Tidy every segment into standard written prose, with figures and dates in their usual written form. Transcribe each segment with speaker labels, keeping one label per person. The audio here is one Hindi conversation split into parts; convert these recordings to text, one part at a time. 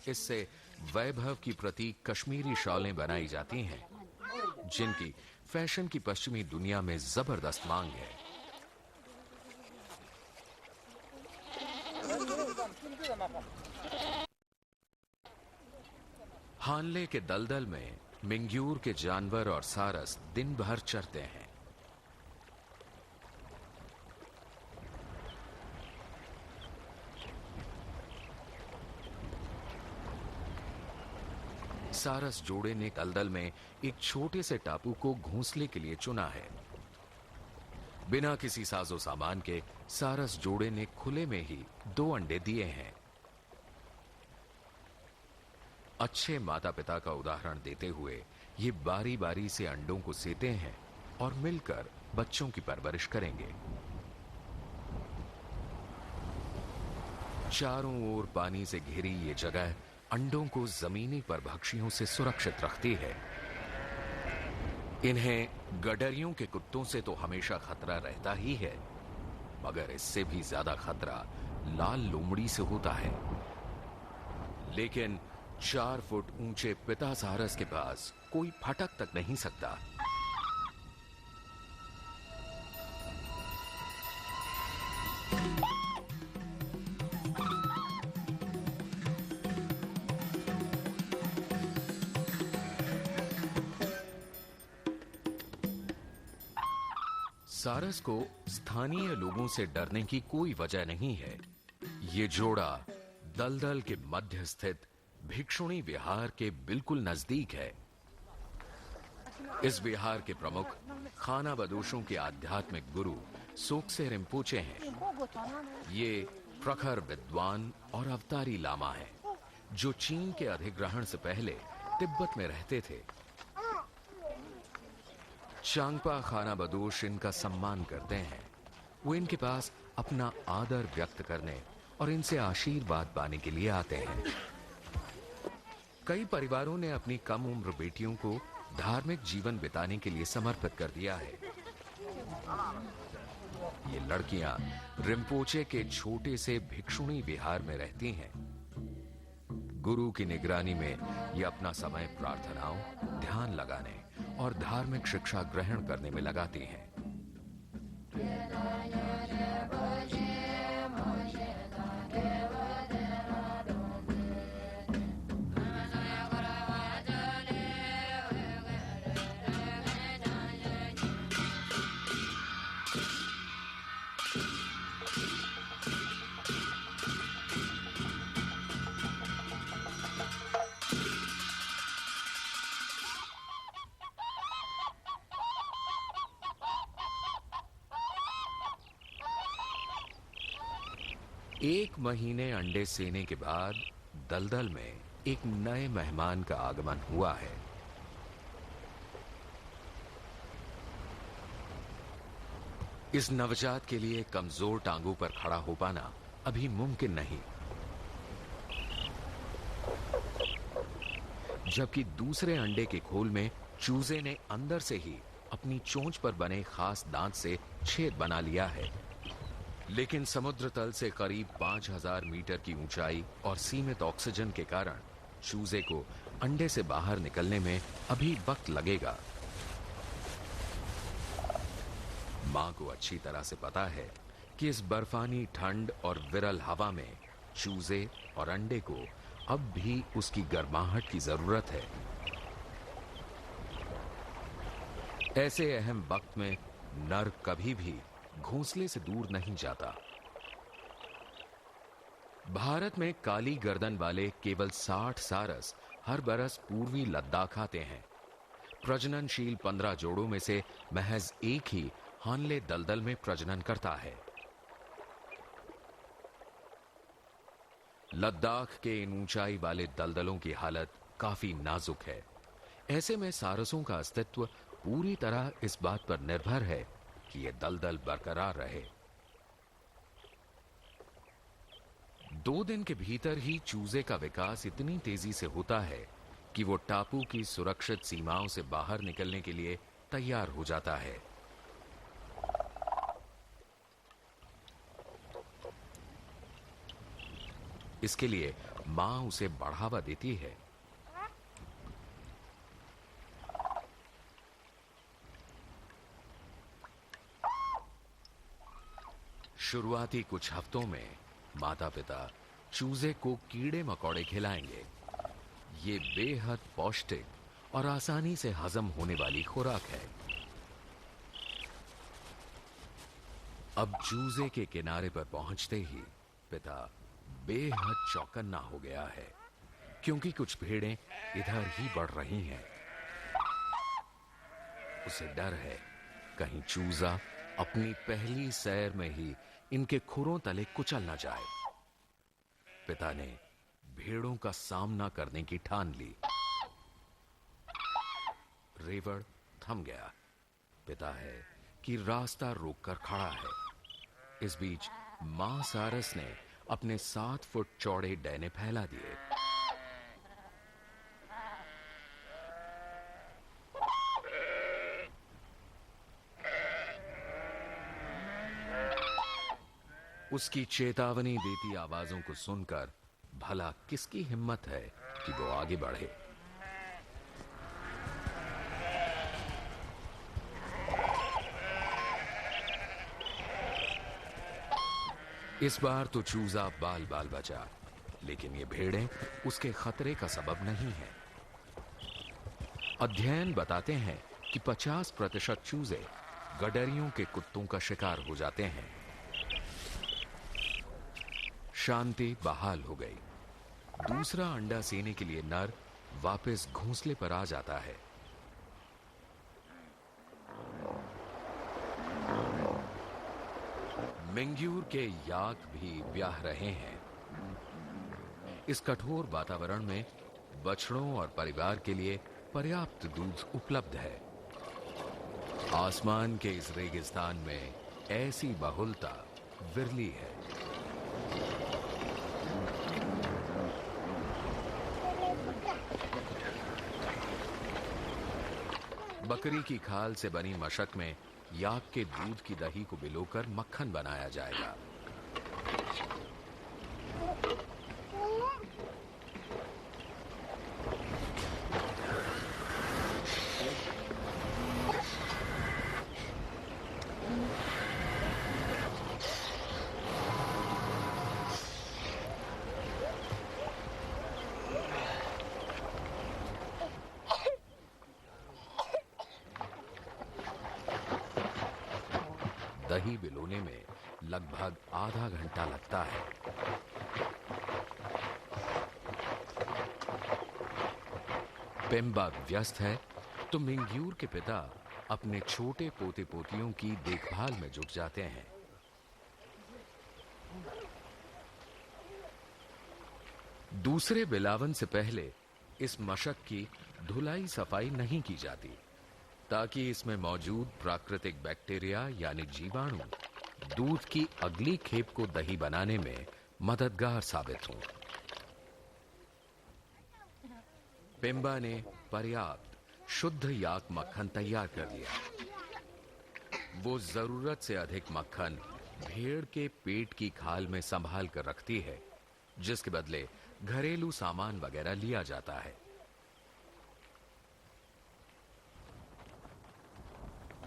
Speaker 1: इससे वैभव की प्रतीक कश्मीरी शॉलें बनाई जाती हैं, जिनकी फैशन की पश्चिमी दुनिया में जबरदस्त मांग है। हानले के दलदल में मिंग्यूर के जानवर और सारस दिन भर चरते हैं। सारस जोड़े ने दलदल में एक छोटे से टापू को घोंसले के लिए चुना है। बिना किसी साजो सामान के सारस जोड़े ने खुले में ही 2 अंडे दिए हैं। अच्छे माता पिता का उदाहरण देते हुए ये बारी बारी से अंडों को सेते हैं और मिलकर बच्चों की परवरिश करेंगे। चारों ओर पानी से घिरी ये जगह अंडों को जमीनी परभक्षियों से सुरक्षित रखती है। इन्हें गडरियों के कुत्तों से तो हमेशा खतरा रहता ही है, मगर इससे भी ज्यादा खतरा लाल लोमड़ी से होता है। लेकिन 4 फुट ऊंचे पिता सारस के पास कोई फटक तक नहीं सकता। सारस को स्थानीय लोगों से डरने की कोई वजह नहीं है। ये जोड़ा दलदल के मध्य स्थित भिक्षुणी विहार के बिल्कुल नजदीक है। इस विहार के प्रमुख खाना बदोशों के आध्यात्मिक गुरु सोक्से रिम्पोचे हैं। ये प्रखर विद्वान और अवतारी लामा हैं, जो चीन के अधिग्रहण से पहले तिब्बत में रहते थे। चांगपा खाना बदोश इनका सम्मान करते हैं। वो इनके पास अपना आदर व्यक्त करने और इनसे आशीर्वाद पाने के लिए आते हैं। कई परिवारों ने अपनी कम उम्र बेटियों को धार्मिक जीवन बिताने के लिए समर्पित कर दिया है। ये लड़कियां रिम्पोचे के छोटे से भिक्षुणी विहार में रहती हैं। गुरु की निगरानी में ये अपना समय प्रार्थनाओं, ध्यान लगाने और धार्मिक शिक्षा ग्रहण करने में लगाती हैं। एक महीने अंडे सेने के बाद दलदल में एक नए मेहमान का आगमन हुआ है। इस नवजात के लिए कमजोर टांगों पर खड़ा हो पाना अभी मुमकिन नहीं, जबकि दूसरे अंडे के खोल में चूजे ने अंदर से ही अपनी चोंच पर बने खास दांत से छेद बना लिया है। लेकिन समुद्र तल से करीब 5000 मीटर की ऊंचाई और सीमित ऑक्सीजन के कारण चूजे को अंडे से बाहर निकलने में अभी वक्त लगेगा। मां को अच्छी तरह से पता है कि इस बर्फानी ठंड और विरल हवा में चूजे और अंडे को अब भी उसकी गर्माहट की जरूरत है। ऐसे अहम वक्त में नर कभी भी घोंसले से दूर नहीं जाता। भारत में काली गर्दन वाले केवल 60 सारस हर बरस पूर्वी लद्दाख आते हैं। प्रजननशील 15 जोड़ों में से महज एक ही हानले दलदल में प्रजनन करता है। लद्दाख के इन ऊंचाई वाले दलदलों की हालत काफी नाजुक है। ऐसे में सारसों का अस्तित्व पूरी तरह इस बात पर निर्भर है कि यह दलदल बरकरार रहे। 2 दिन के भीतर ही चूजे का विकास इतनी तेजी से होता है कि वो टापू की सुरक्षित सीमाओं से बाहर निकलने के लिए तैयार हो जाता है। इसके लिए मां उसे बढ़ावा देती है। शुरुआती कुछ हफ्तों में माता पिता चूजे को कीड़े मकोड़े खिलाएंगे। ये बेहद पौष्टिक और आसानी से हजम होने वाली खुराक है। अब चूजे के किनारे पर पहुंचते ही पिता बेहद चौकन्ना हो गया है, क्योंकि कुछ भेड़ें इधर ही बढ़ रही हैं। उसे डर है कहीं चूजा अपनी पहली सैर में ही इनके खुरों तले कुचल न जाए। पिता ने भेड़ों का सामना करने की ठान ली। रेवड़ थम गया। पिता है कि रास्ता रोककर खड़ा है। इस बीच मां सारस ने अपने 7 फुट चौड़े डैने फैला दिए। उसकी चेतावनी देती आवाजों को सुनकर भला किसकी हिम्मत है कि वो आगे बढ़े। इस बार तो चूजा बाल बाल बचा, लेकिन ये भेड़ें उसके खतरे का सबब नहीं है। अध्ययन बताते हैं कि 50% चूजे गडरियों के कुत्तों का शिकार हो जाते हैं। शांति बहाल हो गई। दूसरा अंडा सेने के लिए नर वापस घोंसले पर आ जाता है। मिंग्यूर के याक भी ब्याह रहे हैं। इस कठोर वातावरण में बछड़ों और परिवार के लिए पर्याप्त दूध उपलब्ध है। आसमान के इस रेगिस्तान में ऐसी बहुलता विरली है। बकरी की खाल से बनी मशक में याक के दूध की दही को भिगोकर मक्खन बनाया जाएगा। दही बिलोने में लगभग आधा घंटा लगता है। पेम्बा व्यस्त है तो मिंग्यूर के पिता अपने छोटे पोते पोतियों की देखभाल में जुट जाते हैं। दूसरे बिलावन से पहले इस मशक की धुलाई सफाई नहीं की जाती, ताकि इसमें मौजूद प्राकृतिक बैक्टीरिया यानी जीवाणु दूध की अगली खेप को दही बनाने में मददगार साबित हों। पेम्बा ने पर्याप्त शुद्ध याक मक्खन तैयार कर लिया। वो जरूरत से अधिक मक्खन भेड़ के पेट की खाल में संभाल कर रखती है, जिसके बदले घरेलू सामान वगैरह लिया जाता है।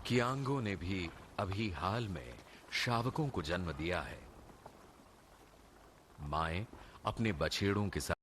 Speaker 1: कियांगो ने भी अभी हाल में शावकों को जन्म दिया है। माएं अपने बछेड़ों के साथ